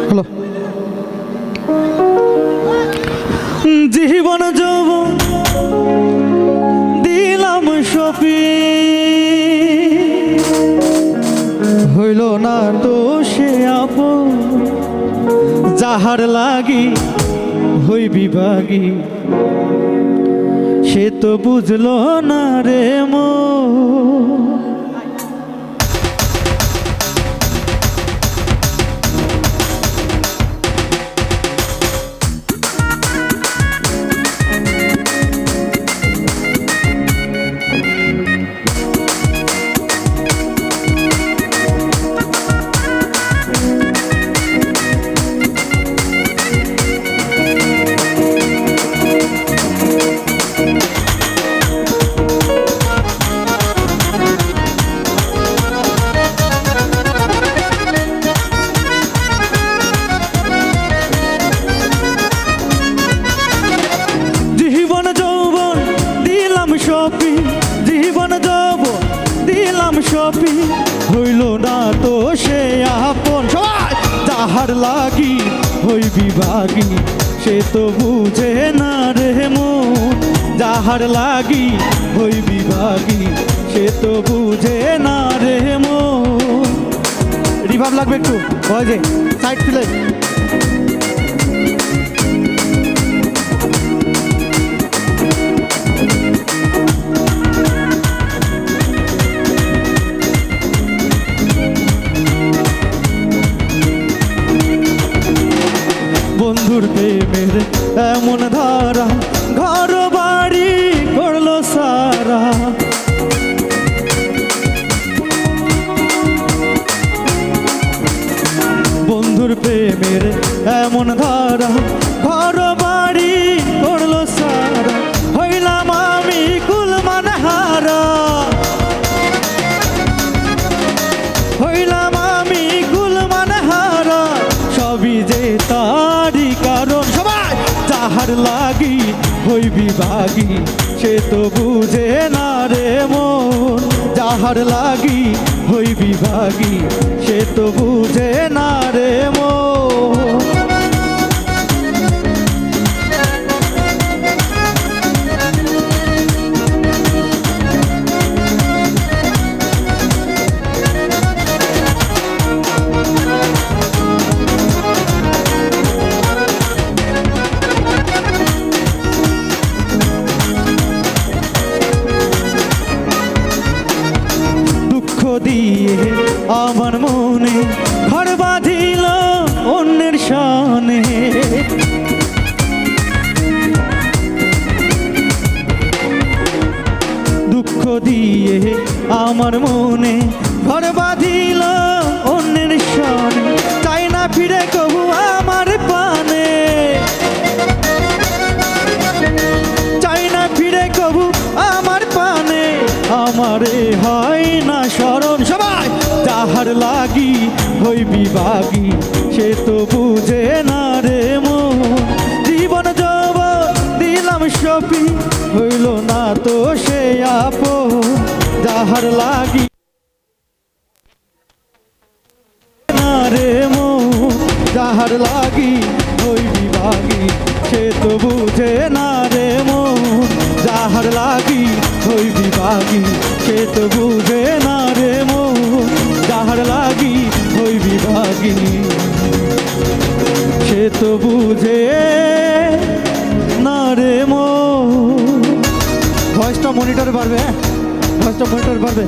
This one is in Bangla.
হ্যালো, জীবন যৌবন দিলাম সপি, হইল না তো সে আপন, যাহার লাগি হই বিভাগী, সে তো বুঝলো না রে মন। জীবন যাব দিলাম সপি, হইল না তো সে আপন, যাহার লাগি হই বিভাগী, সে তো বুঝে না রে মন। যাহার লাগি হই বিভাগী, সে তো বুঝে না রে মন। রিভাব লাগবে একটু, ওই যে সাইড ফিলে। বন্ধুর প্রেমের এমন ধারা, ঘর বাড়ি করলো সারা। বন্ধুর প্রেমের এমন ধারা, ঘর বাড়ি করলো সারা। হইলাম আমি কুলমান হারা, হইলাম আমি কুলমান হারা, সবই যে তারি কারণ। সবাই যাহার লাগি হই বিভাগী, সে তো বুঝে না রে মন। যাহার লাগি হই বিভাগী, সে তো বুঝে না রে মন। দিয়ে আমার মনে ঘর বাঁধিল অন্যের শানে। দুঃখ দিয়ে আমার মনে ঘর বাঁধিল অন্যের শানে। চাই না ফিরে কবু আমার পানে, চাই না ফিরে কবু আমার পানে। আমারে হয় না স্মরণ। সবাই যাহার লাগি হই বিভাগী, সে তো বুঝে না রে মন। জীবন যাব দিলাম সপি, হইল না তো সে আপন। যাহার লাগি না রে মন, যাহার লাগি হই বিভাগী, সে তো বুঝে না রে মন। যাহার লাগি হই বিভাগী, সে তো বুঝে না রে মন। যাহার লাগি হই বিভাগী, সে তো বুঝে না রে মন। ভয়েসটা মনিটর বাড়বে, ভয়েসটা মনিটর বাড়বে।